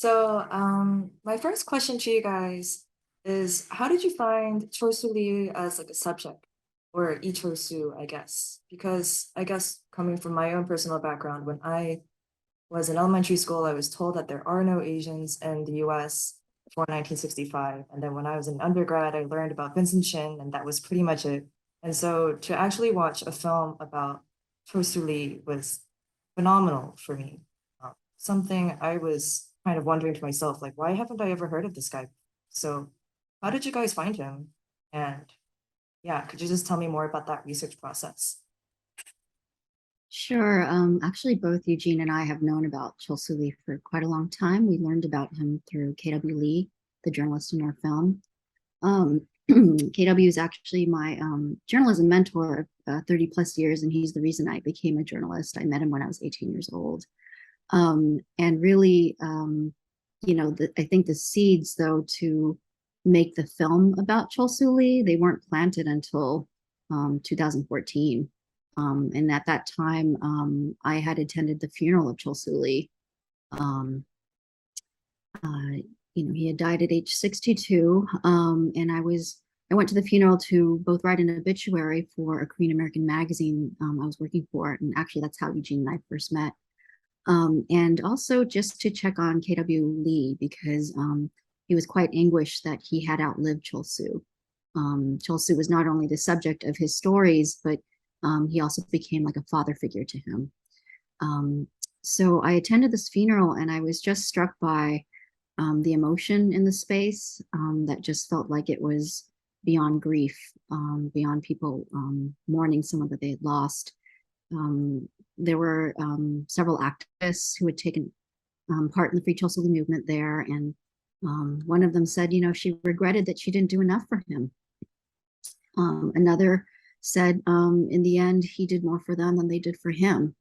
My first question to you guys is, how did you find Chol Soo Lee as like a subject, or Chol Soo, I guess? Because I guess coming from my own personal background, when I was in elementary school, I was told that there are no Asians in the US before 1965. And then when I was in undergrad, I learned about Vincent Chin, and that was pretty much it. And so to actually watch a film about Chol Soo Lee was phenomenal for me. Something I was kind of wondering to myself, like, why haven't I ever heard of this guy? So, how did you guys find him? And yeah, could you just tell me more about that research process? Sure. Actually, both Eugene and I have known about Chol Soo Lee for quite a long time. We learned about him through KW Lee, the journalist in our film. KW is actually my journalism mentor of 30 plus years, and he's the reason I became a journalist. I met him when I was 18 years old. And really, I think the seeds, though, to make the film about Chol Soo Lee, they weren't planted until 2014. And at that time, I had attended the funeral of Chol Soo Lee. Um, uh, he had died at age 62, and I went to the funeral to both write an obituary for a Korean American magazine I was working for, and actually that's how Eugene and I first met. And also just to check on KW Lee because he was quite anguished that he had outlived Chol Soo. Chol Soo was not only the subject of his stories, but he also became like a father figure to him. Um, so I attended this funeral and I was just struck by the emotion in the space that just felt like it was beyond grief, beyond people mourning someone that they had lost. There were several activists who had taken part in the Free Chol Soo Lee movement there, and one of them said, she regretted that she didn't do enough for him. Another said, in the end, he did more for them than they did for him.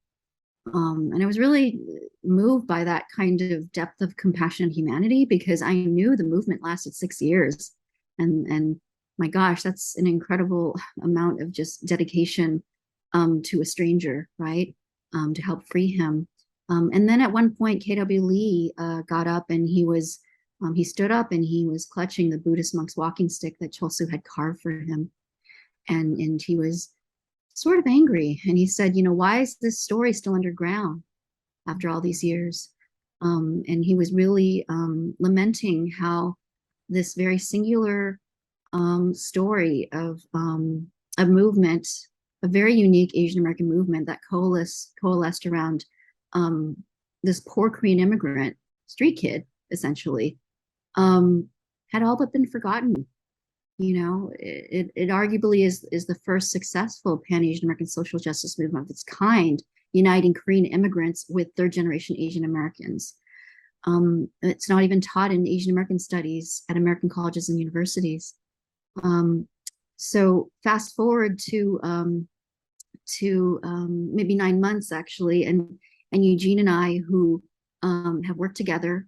And I was really moved by that kind of depth of compassion and humanity because I knew the movement lasted 6 years. And my gosh, that's an incredible amount of just dedication to a stranger, right? To help free him. And then at one point, KW Lee got up and he stood up and he was clutching the Buddhist monk's walking stick that Chol Soo had carved for him. And he was sort of angry. And he said, why is this story still underground after all these years? And he was really lamenting how this very singular story of a movement, a very unique Asian American movement that coalesced around this poor Korean immigrant, street kid, essentially, had all but been forgotten. It arguably is the first successful Pan-Asian American social justice movement of its kind, uniting Korean immigrants with third-generation Asian Americans. It's not even taught in Asian American studies at American colleges and universities. So fast forward to maybe 9 months actually, and Eugene and I, who have worked together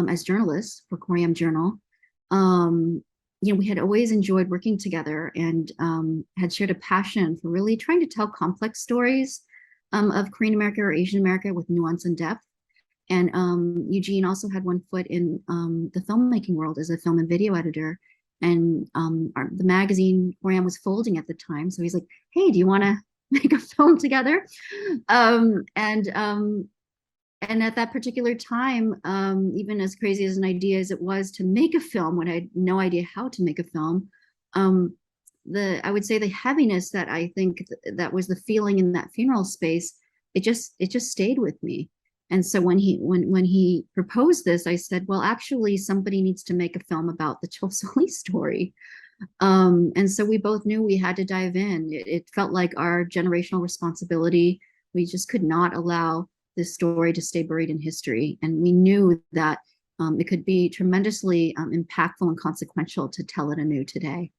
as journalists for Korean Journal, we had always enjoyed working together and had shared a passion for really trying to tell complex stories of Korean America or Asian America with nuance and depth. And Eugene also had one foot in the filmmaking world as a film and video editor. And the magazine Korean was folding at the time. So he's like, hey, do you want to make a film together? And at that particular time, even as crazy as an idea as it was to make a film when I had no idea how to make a film, I would say the heaviness that I think that was the feeling in that funeral space, it just stayed with me. And so when he proposed this, I said, well, actually, somebody needs to make a film about the Chol Soo Lee story. And so we both knew we had to dive in. It felt like our generational responsibility. We just could not allow this story to stay buried in history. And we knew that it could be tremendously impactful and consequential to tell it anew today.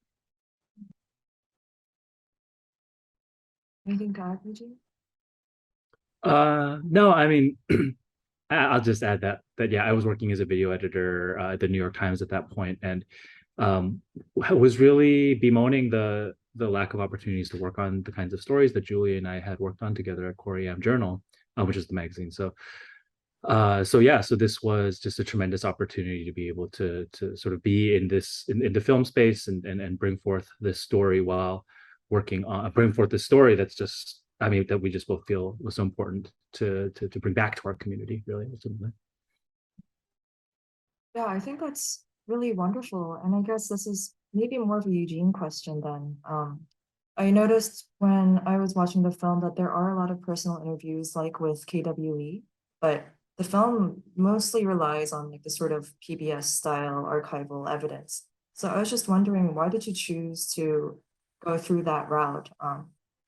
Anything to add, Eugene? No, I mean, I'll just add that yeah, I was working as a video editor at the New York Times at that point, and I was really bemoaning the lack of opportunities to work on the kinds of stories that Julie and I had worked on together at Korean Journal, which is the magazine. So So yeah, so this was just a tremendous opportunity to be able to sort of be in this in the film space and bring forth this story while working on bring forth this story that's just, I mean, that we just both feel was so important to bring back to our community, really, ultimately. Yeah, I think that's really wonderful. And I guess this is maybe more of a Eugene question then. I noticed when I was watching the film that there are a lot of personal interviews, like with KWE, but the film mostly relies on like the sort of PBS style archival evidence. So I was just wondering, why did you choose to go through that route,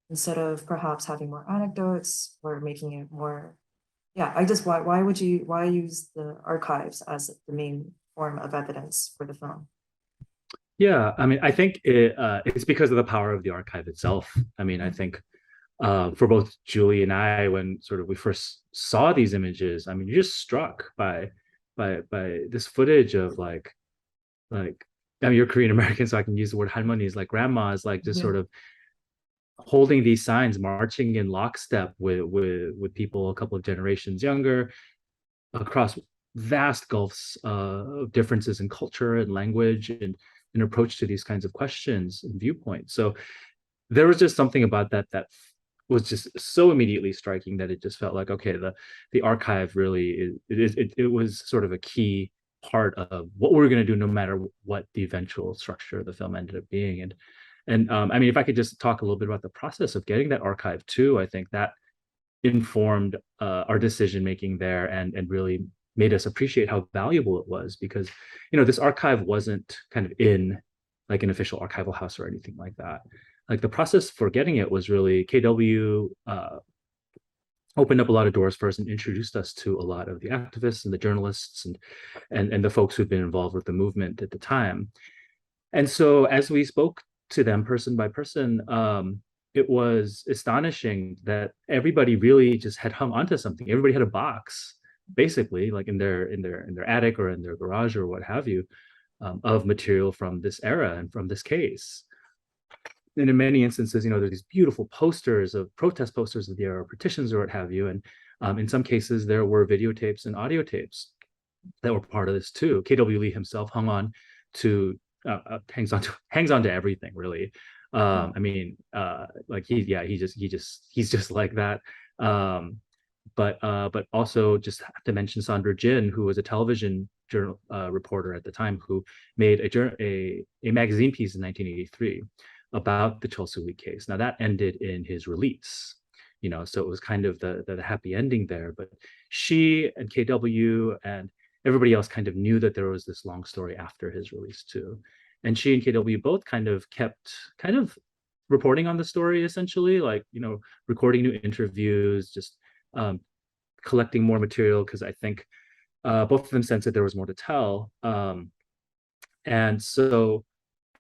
instead of perhaps having more anecdotes or making it more, yeah, I just why would you why use the archives as the main form of evidence for the film? Yeah, I mean, I think it's because of the power of the archive itself. I mean, I think for both Julie and I, when sort of we first saw these images, I mean, you're just struck by this footage of like I mean, you're Korean American, so I can use the word halmonies, like grandmas, like just Yeah. sort of holding these signs, marching in lockstep with people a couple of generations younger across vast gulfs of differences in culture and language and an approach to these kinds of questions and viewpoints. So there was just something about that was just so immediately striking that it just felt like, okay, the archive really it was sort of a key part of what we were going to do, no matter what the eventual structure of the film ended up being. And I mean, if I could just talk a little bit about the process of getting that archive too, I think that informed our decision making there and really made us appreciate how valuable it was, because this archive wasn't kind of in like an official archival house or anything like that. Like the process for getting it was really KW opened up a lot of doors for us and introduced us to a lot of the activists and the journalists and the folks who'd been involved with the movement at the time. And so as we spoke to them person by person, it was astonishing that everybody really just had hung onto something. Everybody had a box, basically, like in their attic or in their garage or what have you, of material from this era and from this case. And in many instances, there's these beautiful posters of protest posters of the era, petitions or what have you. And in some cases, there were videotapes and audio tapes that were part of this too. KW Lee himself hangs on to everything, really. Oh, I mean, like he's just like that. But also just have to mention Sandra Jin, who was a television journal reporter at the time, who made a magazine piece in 1983 about the Chol Soo Lee case. Now that ended in his release, so it was kind of the happy ending there. But she and KW and everybody else kind of knew that there was this long story after his release too. And she and KW both kind of kept kind of reporting on the story, essentially, like, recording new interviews, just um, collecting more material, because I think both of them sensed that there was more to tell. And so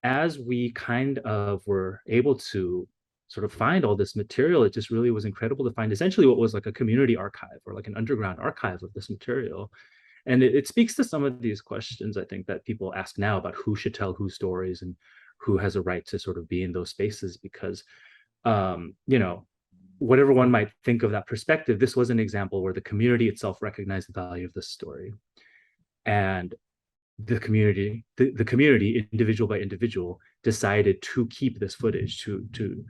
as we kind of were able to sort of find all this material, it just really was incredible to find essentially what was like a community archive or like an underground archive of this material. And it speaks to some of these questions, I think, that people ask now about who should tell whose stories and who has a right to sort of be in those spaces, because whatever one might think of that perspective, this was an example where the community itself recognized the value of this story. And the community, individual by individual, decided to keep this footage, to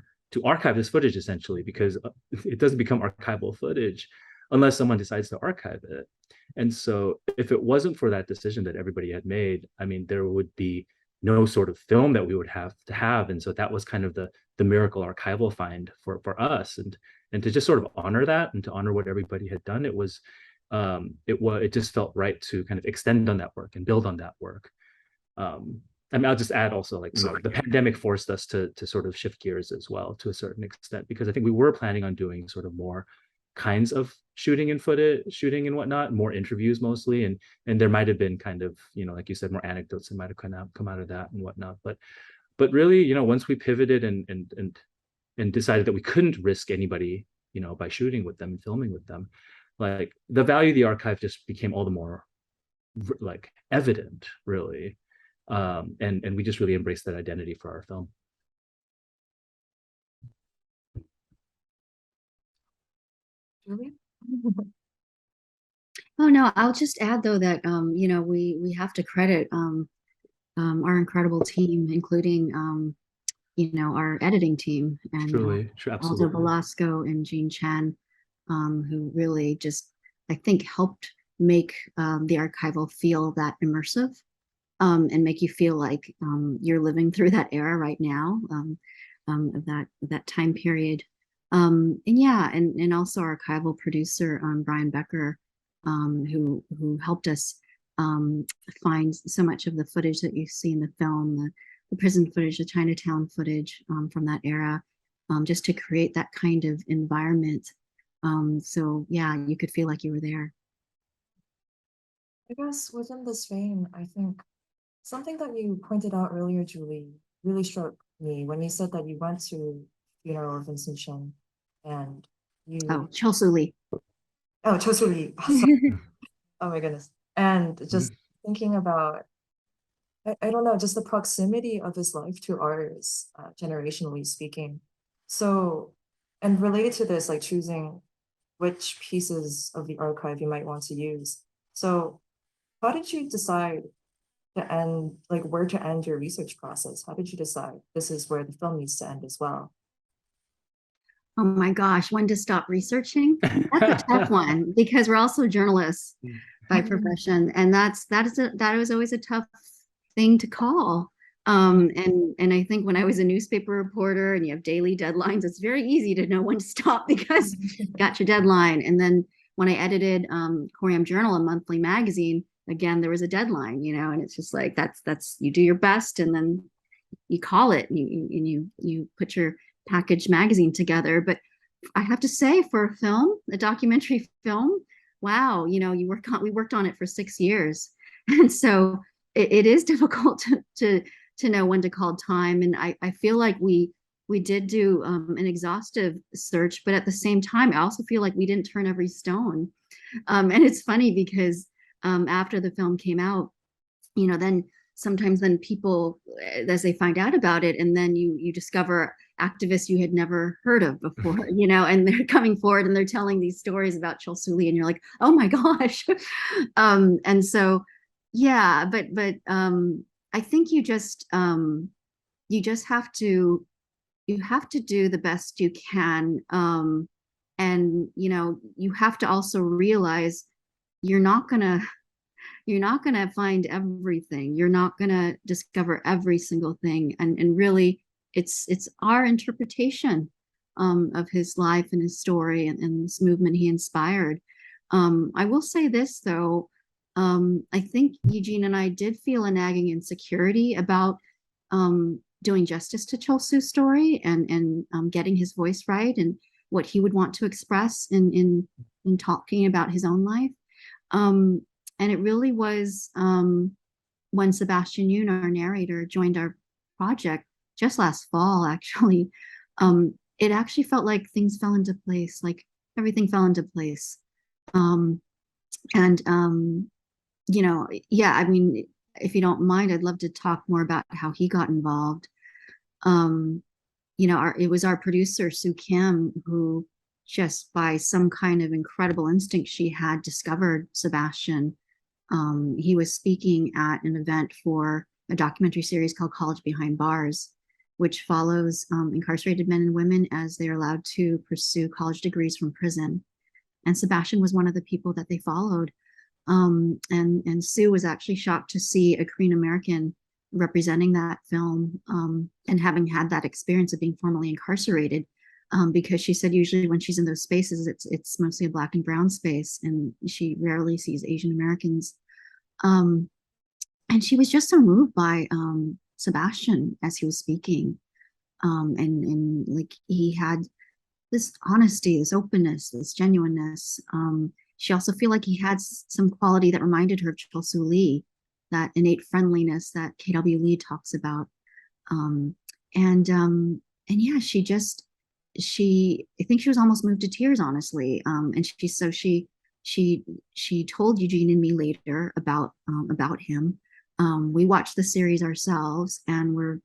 archive this footage, essentially, because it doesn't become archival footage unless someone decides to archive it. And so if it wasn't for that decision that everybody had made, I mean, there would be no sort of film that we would have to have. And so that was kind of the miracle archival find for us. And to just sort of honor that and to honor what everybody had done, it just felt right to kind of extend on that work and build on that work. I mean, I'll just add also, like, the pandemic forced us to sort of shift gears as well to a certain extent, because I think we were planning on doing sort of more kinds of shooting and whatnot, more interviews mostly, and there might have been kind of, like you said, more anecdotes that might have come out of that and whatnot. But really, once we pivoted and decided that we couldn't risk anybody, by shooting with them and filming with them, like the value of the archive just became all the more like evident, really. And we just really embraced that identity for our film. Julie? Oh no, I'll just add though that you know, we have to credit our incredible team, including you know, our editing team and Truly, true, Aldo absolutely. Velasco and Jean Chen, who really just, I think, helped make the archival feel that immersive, and make you feel like you're living through that era right now, of that time period. And yeah, and also archival producer Brian Becker, who helped us find so much of the footage that you see in the film, the prison footage, the Chinatown footage from that era, just to create that kind of environment. So yeah, you could feel like you were there. I guess within this vein, I think something that you pointed out earlier, Julie, really struck me when you said that you went to funeral of Vincent Chen and Oh, you Chol Soo Lee. oh Chol Soo Lee. Oh, sorry. Oh my goodness. And just Mhm. thinking about I don't know, just the proximity of his life to ours, generationally speaking. So, and related to this, like choosing which pieces of the archive you might want to use. So, how did you decide to end, like where to end your research process? How did you decide this is where the film needs to end as well? Oh my gosh, when to stop researching? That's a tough one because we're also journalists by profession, and that was always a tough thing to call. And I think when I was a newspaper reporter and you have daily deadlines, it's very easy to know when to stop because you got your deadline. And then when I edited Coriam Journal, a monthly magazine, again there was a deadline, you know, and it's just like that's you do your best and then you call it and you put your packaged magazine together. But I have to say, for a film, a documentary film, wow, you know, we worked on it for 6 years, and so it is difficult to know when to call time. And I feel like we did do an exhaustive search, but at the same time, I also feel like we didn't turn every stone. And it's funny because after the film came out, you know, then sometimes then people, as they find out about it, and then you discover activists you had never heard of before, you know, and they're coming forward and they're telling these stories about Chol Soo Lee, and you're like, oh my gosh. And so yeah, but I think you just have to do the best you can. And you know, you have to also realize you're not gonna you're not going to find everything. You're not going to discover every single thing. And really, it's our interpretation of his life and his story and this movement he inspired. I will say this though, I think Eugene and I did feel a nagging insecurity about doing justice to Chol Soo's story and getting his voice right and what he would want to express in talking about his own life. Um, and it really was when Sebastian Yoon, our narrator, joined our project just last fall, actually. It actually felt like things fell into place, like everything fell into place. Um, and, you know, yeah, I mean, if you don't mind, I'd love to talk more about how he got involved. Um, you know, it was our producer, Sue Kim, who just by some kind of incredible instinct she had discovered Sebastian. He was speaking at an event for a documentary series called College Behind Bars, which follows incarcerated men and women as they're allowed to pursue college degrees from prison. And Sebastian was one of the people that they followed. And Sue was actually shocked to see a Korean American representing that film, and having had that experience of being formerly incarcerated, because she said usually when she's in those spaces, it's mostly a black and brown space, and she rarely sees Asian Americans. Um, and she was just so moved by Sebastian as he was speaking, and like he had this honesty, this openness, this genuineness. She also feel like he had some quality that reminded her of Chol Soo Lee, that innate friendliness that KW Lee talks about. Um, and yeah, I think she was almost moved to tears, honestly. And she told Eugene and me later about him. We watched the series ourselves, and we're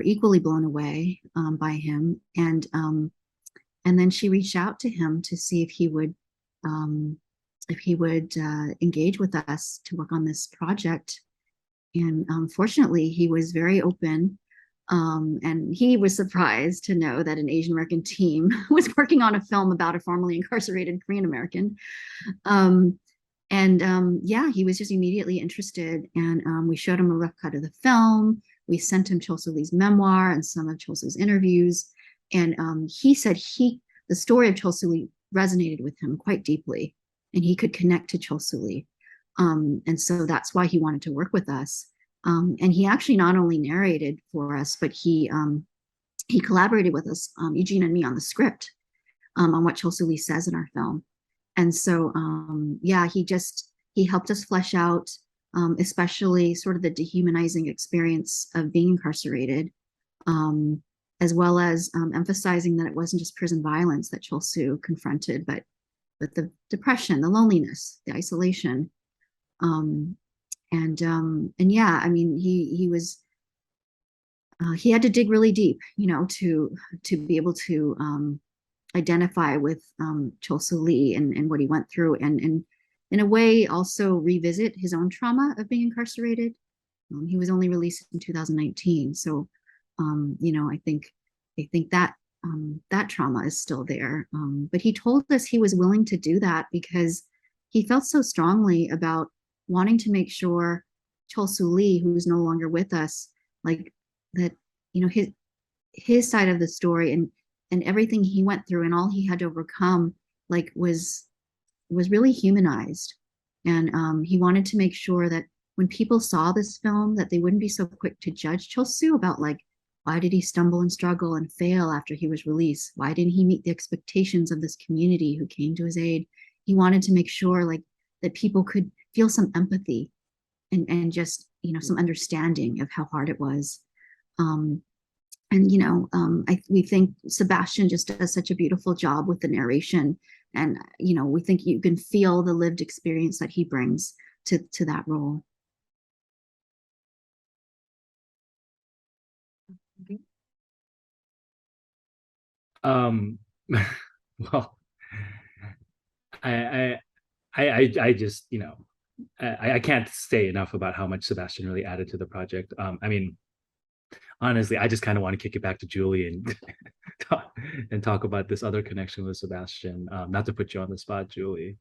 equally blown away by him. And then she reached out to him to see if he would um, engage with us to work on this project. And fortunately, he was very open. And he was surprised to know that an Asian American team was working on a film about a formerly incarcerated Korean American. Yeah, he was just immediately interested. And we showed him a rough cut of the film. We sent him Chol Soo Lee's memoir and some of Chol Soo's interviews. And he said the story of Chol Soo Lee resonated with him quite deeply, and he could connect to Chol Soo Lee. And so that's why he wanted to work with us. And he actually not only narrated for us, but he collaborated with us, Eugene and me, on the script, on what Chol Soo Lee says in our film. And so, yeah, he helped us flesh out, especially sort of the dehumanizing experience of being incarcerated, as well as emphasizing that it wasn't just prison violence that Chol Soo confronted, but the depression, the loneliness, the isolation. And yeah, I mean, he had to dig really deep, to be able to identify with Chol Soo Lee and what he went through, and in a way also revisit his own trauma of being incarcerated. He was only released in 2019, so I think that that trauma is still there. But he told us he was willing to do that because he felt so strongly about wanting to make sure Chol Soo Lee, who's no longer with us, like that, his side of the story and everything he went through and all he had to overcome, like was really humanized. And he wanted to make sure that when people saw this film, that they wouldn't be so quick to judge Chol Soo about, like, why did he stumble and struggle and fail after he was released? Why didn't he meet the expectations of this community who came to his aid? He wanted to make sure, like, that people could feel some empathy and just, some understanding of how hard it was. We think Sebastian just does such a beautiful job with the narration. And, we think you can feel the lived experience that he brings to that role. Well, I just, I can't say enough about how much Sebastian really added to the project. I mean, honestly, I just kind of want to kick it back to Julie and talk about this other connection with Sebastian. Not to put you on the spot, Julie,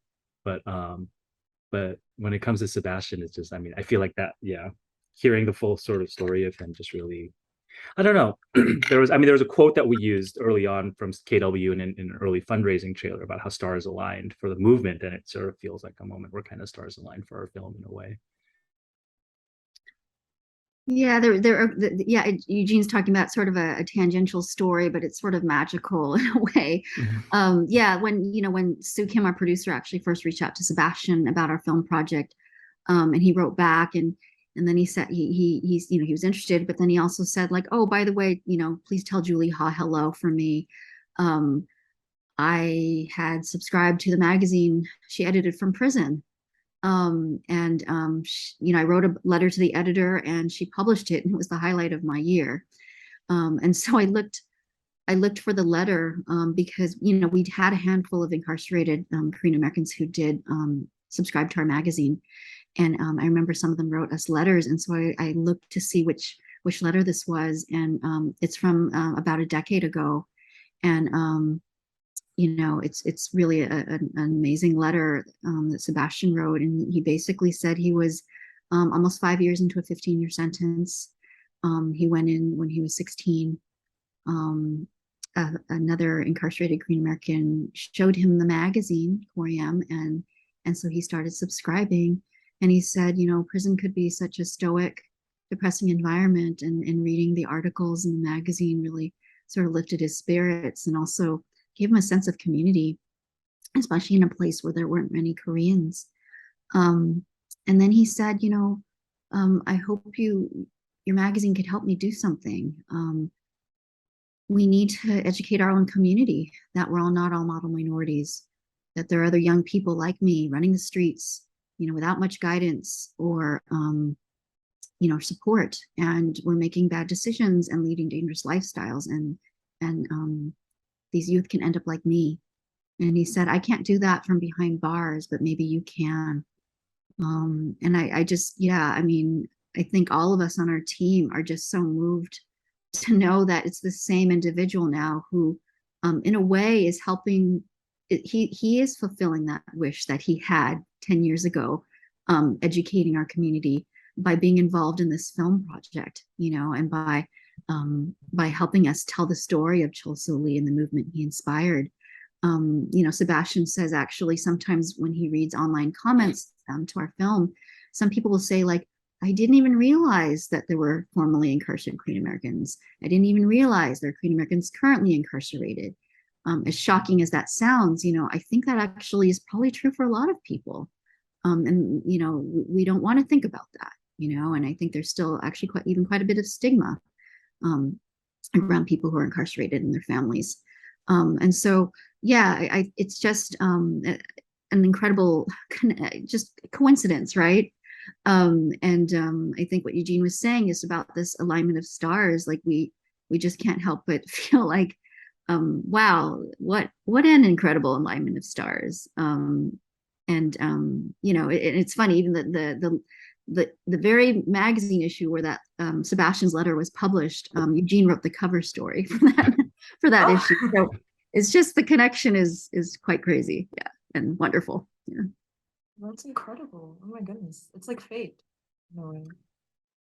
but when it comes to Sebastian, it's just, I mean, I feel like that, yeah, hearing the full sort of story of him just really, I don't know. there was a quote that we used early on from KW in an early fundraising trailer about how stars aligned for the movement, and it sort of feels like a moment where kind of stars aligned for our film in a way. Yeah, yeah, Eugene's talking about sort of a tangential story, but it's sort of magical in a way. Yeah, when Soo Kim, our producer, actually first reached out to Sebastian about our film project, and he wrote back, and then he said he was interested, but then he also said, like, oh, by the way, please tell Julie hello from me. I had subscribed to the magazine she edited from prison. I wrote a letter to the editor and she published it, and it was the highlight of my year. And so I looked for the letter, because, we'd had a handful of incarcerated Korean Americans who did subscribe to our magazine. And I remember some of them wrote us letters. And so I looked to see which letter this was. And it's from about a decade ago. And it's really an amazing letter that Sebastian wrote. And he basically said he was almost 5 years into a 15-year sentence. He went in when he was 16. Another incarcerated Korean American showed him the magazine, Koream, and so he started subscribing. And he said, prison could be such a stoic, depressing environment, and reading the articles in the magazine really sort of lifted his spirits and also gave him a sense of community, especially in a place where there weren't many Koreans. And then he said, I hope your magazine could help me do something. We need to educate our own community that we're not all model minorities, that there are other young people like me running the streets, without much guidance or, support, and we're making bad decisions and leading dangerous lifestyles, and these youth can end up like me. And he said, I can't do that from behind bars, but maybe you can. And I just, yeah, I mean, I think all of us on our team are just so moved to know that it's the same individual now who, in a way, is helping. He is fulfilling that wish that he had 10 years ago, educating our community by being involved in this film project, you know, and by helping us tell the story of Chol Soo Lee and the movement he inspired. You know, Sebastian says actually sometimes when he reads online comments to our film, some people will say like, I didn't even realize that there were formerly incarcerated Korean Americans. I didn't even realize there are Korean Americans currently incarcerated. As shocking as that sounds, you know, I think that actually is probably true for a lot of people. And, you know, we don't want to think about that, you know, and I think there's still actually quite a bit of stigma um, around people who are incarcerated and their families. And so, yeah, it's just an incredible just coincidence, right? I think what Eugene was saying is about this alignment of stars. Like we just can't help but feel like, wow, what an incredible alignment of stars. You know, it's funny, even the very magazine issue where that Sebastian's letter was published, Eugene wrote the cover story for that for that issue. So it's just the connection is quite crazy, yeah, and wonderful. Yeah. That's incredible. Oh my goodness. It's like fate. No way.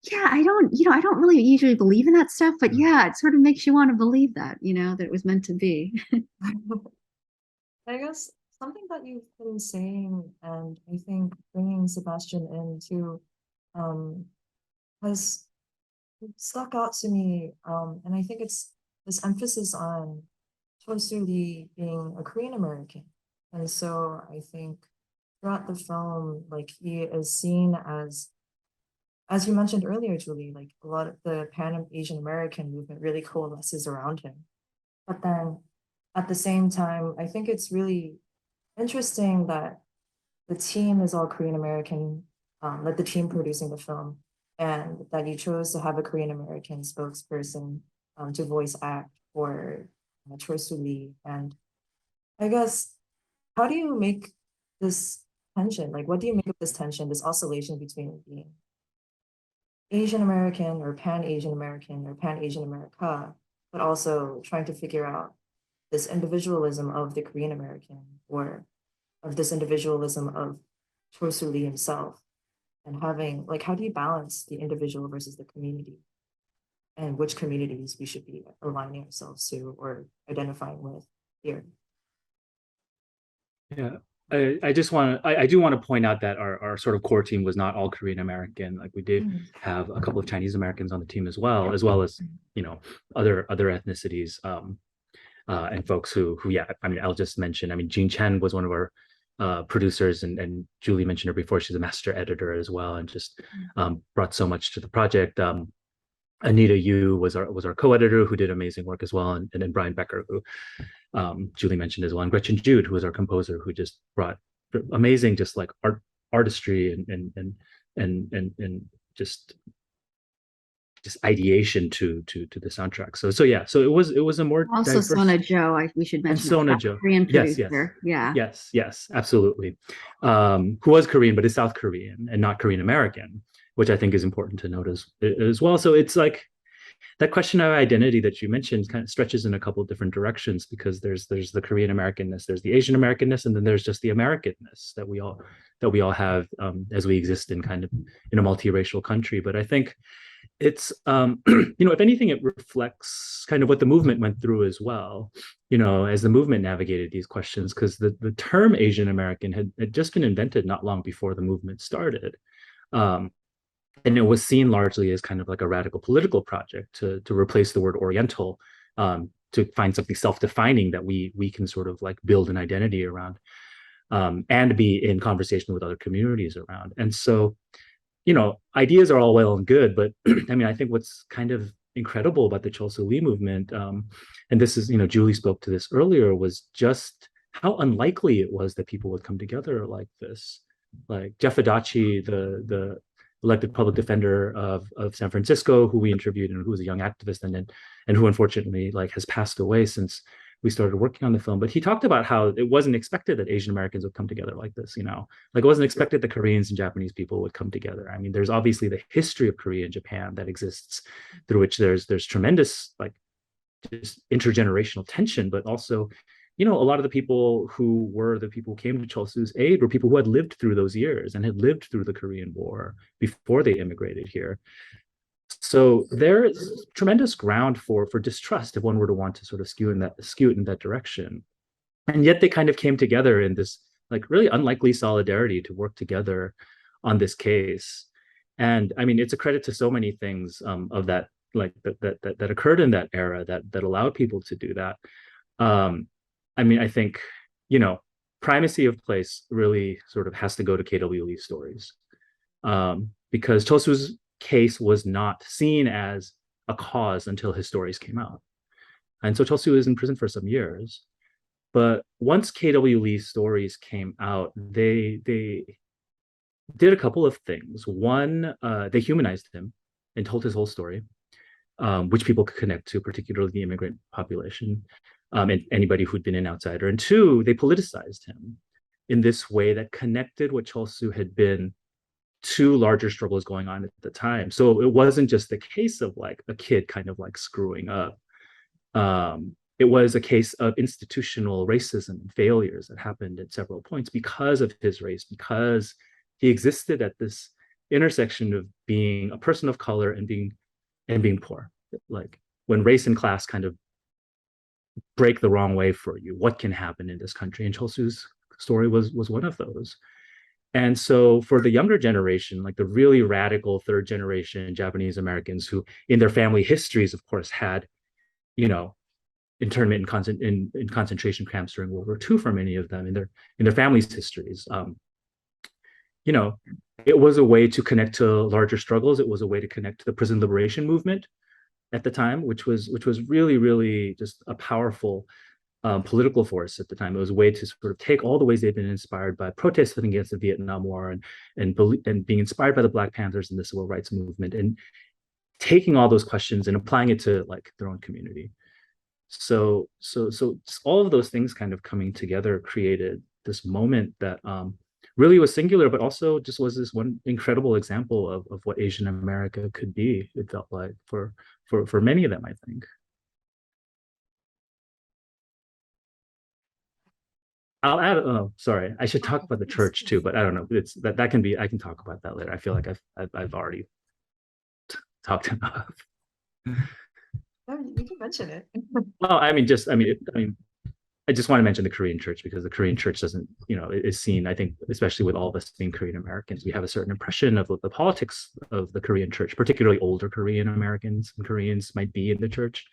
Yeah, I don't really usually believe in that stuff, but yeah, it sort of makes you want to believe that, you know, that it was meant to be. I guess something that you've been saying, and I think bringing Sebastian in too, um, has stuck out to me. And I think it's this emphasis on Chol Soo Lee being a Korean American. And so I think throughout the film, like he is seen as you mentioned earlier, Julie, like a lot of the Pan Asian American movement really coalesces around him. But then at the same time, I think it's really interesting that the team is all Korean American, like the team producing the film, and that you chose to have a Korean American spokesperson to voice act for Choi Soo Lee. And I guess, how do you make this tension? Like, what do you make of this tension, this oscillation between being Asian American or Pan Asian American or Pan Asian America, but also trying to figure out this individualism of the Korean American or of this individualism of Choi Soo Lee himself, and having like, how do you balance the individual versus the community, and which communities we should be aligning ourselves to or identifying with here? Yeah. I just want to I do want to point out that our sort of core team was not all Korean American. Like we did have a couple of Chinese Americans on the team as well as you know other ethnicities and folks who yeah, I mean I'll just mention, I mean Jean Chen was one of our producers, and Julie mentioned her before, she's a master editor as well, and just brought so much to the project. Anita Yu was our co-editor, who did amazing work as well, and then Brian Becker, who Julie mentioned as well, and Gretchen Jude, who was our composer, who just brought amazing, just like artistry and just ideation to the soundtrack. So yeah, so it was a more Also, diverse. Sona Joe, we should And mention Sona that Joe, Korean yes, producer. Yeah. yes, absolutely. Who was Korean but is South Korean and not Korean American, which I think is important to note as well. So it's like that question of identity that you mentioned kind of stretches in a couple of different directions, because there's the Korean Americanness, there's the Asian Americanness, and then there's just the Americanness that we all have as we exist in kind of in a multiracial country. But I think it's you know, if anything, it reflects kind of what the movement went through as well, you know, as the movement navigated these questions, because the term Asian American had just been invented not long before the movement started. And it was seen largely as kind of like a radical political project to replace the word Oriental, to find something self-defining that we can sort of like build an identity around, and be in conversation with other communities around. And so, you know, ideas are all well and good, but I mean, I think what's kind of incredible about the Chol Soo Lee movement, and this is, you know, Julie spoke to this earlier, was just how unlikely it was that people would come together like this. Like Jeff Adachi, the elected public defender of San Francisco, who we interviewed and who was a young activist, and who unfortunately like has passed away since we started working on the film. But he talked about how it wasn't expected that Asian Americans would come together like this, like it wasn't expected that Koreans and Japanese people would come together. I mean, there's obviously the history of Korea and Japan that exists, through which there's tremendous like just intergenerational tension, but also, a lot of the people who came to Chol Soo's aid were people who had lived through those years and had lived through the Korean War before they immigrated here. So there's tremendous ground for distrust if one were to want to sort of skew it in that direction. And yet they kind of came together in this like really unlikely solidarity to work together on this case. And I mean, it's a credit to so many things of that, like that occurred in that era that allowed people to do that. I mean, I think, primacy of place really sort of has to go to KW Lee's stories, because Chol Soo's case was not seen as a cause until his stories came out. And so Chol Soo is in prison for some years. But once KW Lee's stories came out, they did a couple of things. One, they humanized him and told his whole story, which people could connect to, particularly the immigrant population, and anybody who'd been an outsider. And two, they politicized him in this way that connected what Chol Soo had been to larger struggles going on at the time. So it wasn't just the case of like a kid kind of like screwing up. It was a case of institutional racism and failures that happened at several points because of his race, because he existed at this intersection of being a person of color and being poor. Like when race and class kind of break the wrong way for you, what can happen in this country? And Chol Soo's story was one of those. And so for the younger generation, like the really radical third generation Japanese Americans who in their family histories, of course, had, internment in concentration camps during World War II for many of them in their families' histories. It was a way to connect to larger struggles. It was a way to connect to the prison liberation movement at the time, which was really, really just a powerful political force at the time. It was a way to sort of take all the ways they've been inspired by protesting against the Vietnam War and being inspired by the Black Panthers and the civil rights movement, and taking all those questions and applying it to like their own community. So all of those things kind of coming together created this moment that really was singular, but also just was this one incredible example of what Asian America could be. It felt like for many of them, I think. I'll add. Oh, sorry. I should talk about the church too, but I don't know. It's that can be. I can talk about that later. I feel like I've already talked enough. You can mention it. Well, I mean, I just want to mention the Korean church because the Korean church doesn't, is seen, I think, especially with all of us being Korean Americans, we have a certain impression of what the politics of the Korean church, particularly older Korean Americans and Koreans might be in the church.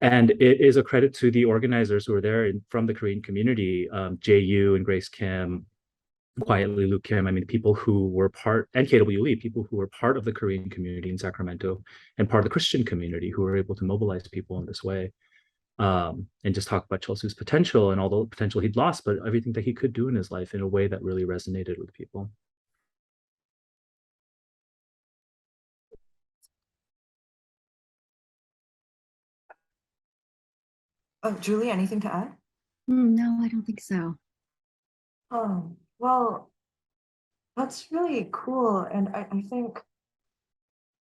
And it is a credit to the organizers who are there from the Korean community, JU and Grace Kim, quietly Luke Kim. I mean, people who were part, and KW Lee, people who were part of the Korean community in Sacramento and part of the Christian community who were able to mobilize people in this way, and just talk about Chol Soo's potential and all the potential he'd lost, but everything that he could do in his life in a way that really resonated with people. Oh, Julie, anything to add? No, I don't think so. Well, that's really cool. And I think,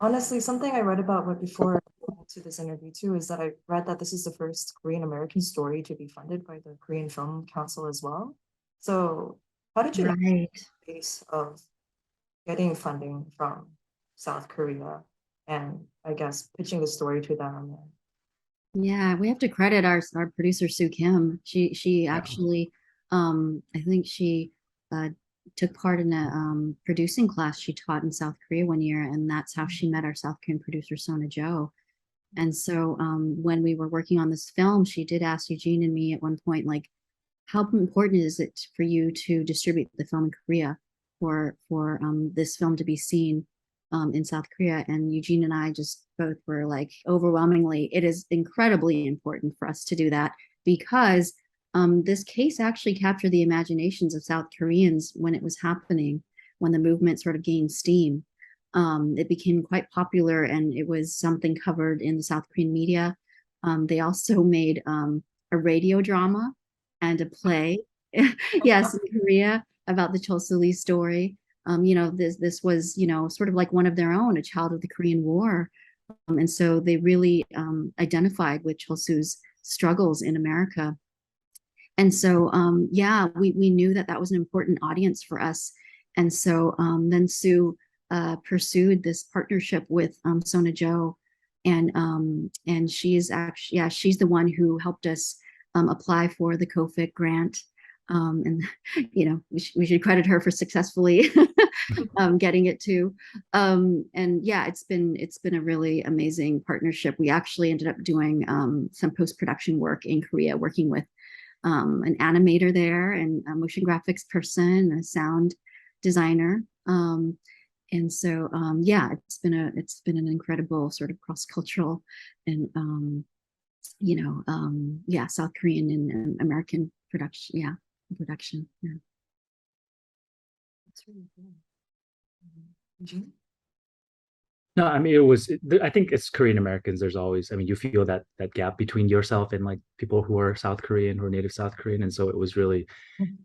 honestly, something I read about before to this interview too is that I read that this is the first Korean American story to be funded by the Korean Film Council as well. So how did you Right. the pace of getting funding from South Korea and I guess pitching the story to them? Yeah, we have to credit our producer Soo Kim. She Yeah. actually, I think she took part in a producing class she taught in South Korea one year, and that's how she met our South Korean producer Sona Jo. And so when we were working on this film, she did ask Eugene and me at one point, like, how important is it for you to distribute the film in Korea for this film to be seen in South Korea? And Eugene and I just both were like, overwhelmingly, it is incredibly important for us to do that because this case actually captured the imaginations of South Koreans when it was happening, when the movement sort of gained steam. It became quite popular and it was something covered in the South Korean media. They also made a radio drama and a play. Yes, in Korea about the Chol Soo Lee story. You know, this was, you know, sort of like one of their own, a child of the Korean War. And so they really identified with Chol Soo's struggles in America. And so, yeah, we knew that that was an important audience for us. And so then Sue pursued this partnership with Sona Jo, and she is actually, yeah, she's the one who helped us apply for the COFIC grant. And you know, we should credit her for successfully getting it too. And yeah, it's been a really amazing partnership. We actually ended up doing some post-production work in Korea, working with an animator there, and a motion graphics person, a sound designer. And so yeah, it's been an incredible sort of cross-cultural and you know, yeah, South Korean and American production. Yeah, production. Yeah. That's really cool. Eugene? No, I mean, I think it's Korean Americans. There's always, I mean, you feel that gap between yourself and like people who are South Korean, who are native South Korean. And so it was really,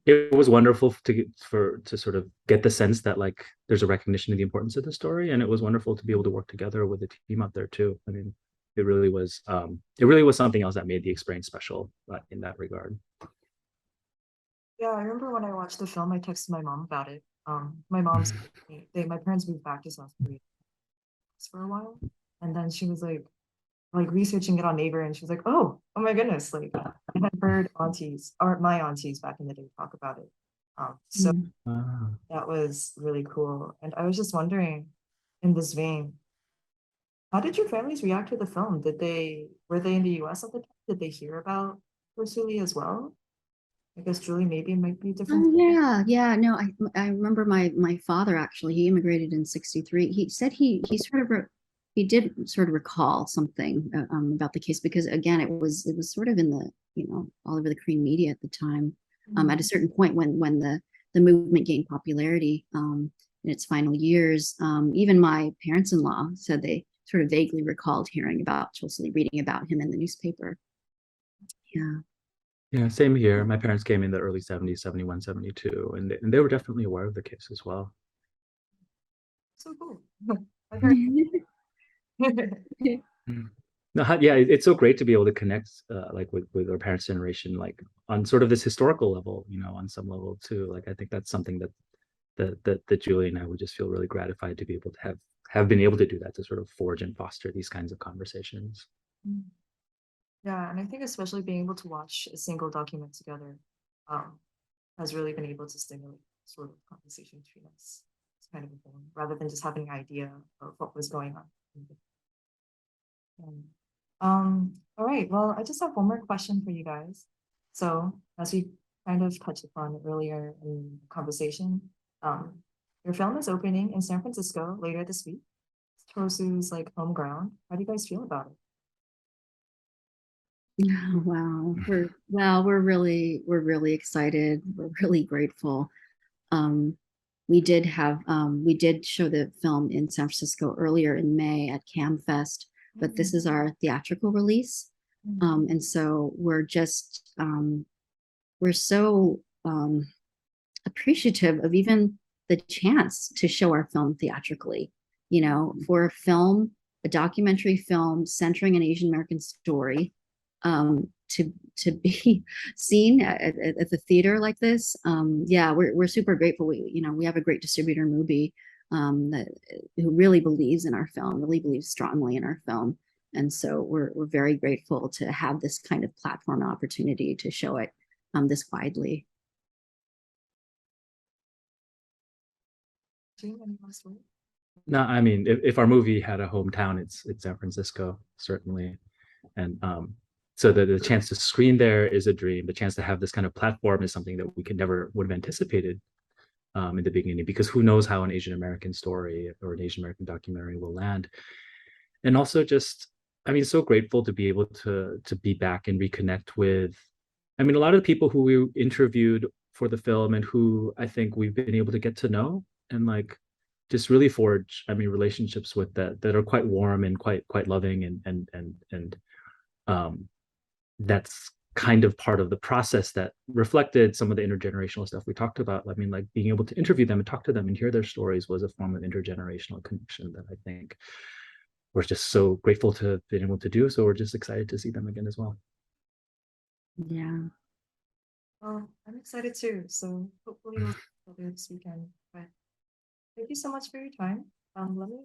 it was wonderful to sort of get the sense that like there's a recognition of the importance of the story. And it was wonderful to be able to work together with the team out there too. I mean, it really was something else that made the experience special in that regard. Yeah, I remember when I watched the film, I texted my mom about it. My mom's my parents moved back to South Korea for a while, and then she was like researching it on Naver, and she was like, oh my goodness, like I had heard aunties or my aunties back in the day talk about it. So Ah. that was really cool. And I was just wondering, in this vein, how did your families react to the film? Were they in the US at the time? Did they hear about Chol Soo Lee as well? I guess Julie, maybe it might be different. Yeah. No, I remember my father actually. He immigrated in '63. He said he sort of he did sort of recall something about the case, because again, it was sort of in the, you know, all over the Korean media at the time. At a certain point when the movement gained popularity in its final years, even my parents-in-law said they sort of vaguely recalled hearing about Chol Soo Lee, reading about him in the newspaper. Yeah. Yeah, same here. My parents came in the early 70s, 71, 72, and they were definitely aware of the case as well. So cool. I heard. No, yeah, it's so great to be able to connect like with our parents' generation, like on sort of this historical level, you know, on some level too. Like I think that's something that Julie and I would just feel really gratified to be able to have been able to do that, to sort of forge and foster these kinds of conversations. Yeah, and I think especially being able to watch a single document together has really been able to stimulate sort of conversation between us. It's kind of a thing, rather than just having an idea of what was going on. All right, well, I just have one more question for you guys. So as we kind of touched upon earlier in the conversation, your film is opening in San Francisco later this week. It's Chol Soo's like home ground. How do you guys feel about it? Oh, wow. We're really excited. We're really grateful. We did show the film in San Francisco earlier in May at CamFest, but this is our theatrical release. And so we're so appreciative of even the chance to show our film theatrically. You know, for a film, a documentary film centering an Asian American story, to be seen at the theater like this. Yeah, we're super grateful. We have a great distributor, Mubi, who really believes in our film, really believes strongly in our film. And so we're very grateful to have this kind of platform and opportunity to show it this widely. Jane, any last word? No, I mean, if our movie had a hometown, it's San Francisco, certainly. And so the chance to screen there is a dream. The chance to have this kind of platform is something that we could never would have anticipated in the beginning, because who knows how an Asian American story or an Asian American documentary will land. And also just, I mean, so grateful to be able to be back and reconnect with, I mean, a lot of the people who we interviewed for the film and who I think we've been able to get to know and like just really forge, I mean, relationships with that are quite warm and quite loving, and that's kind of part of the process that reflected some of the intergenerational stuff we talked about. I mean, like being able to interview them and talk to them and hear their stories was a form of intergenerational connection that I think we're just so grateful to have been able to do. So we're just excited to see them again as well. Yeah. Well, I'm excited too. So hopefully we'll see each other this weekend. But thank you so much for your time. Let me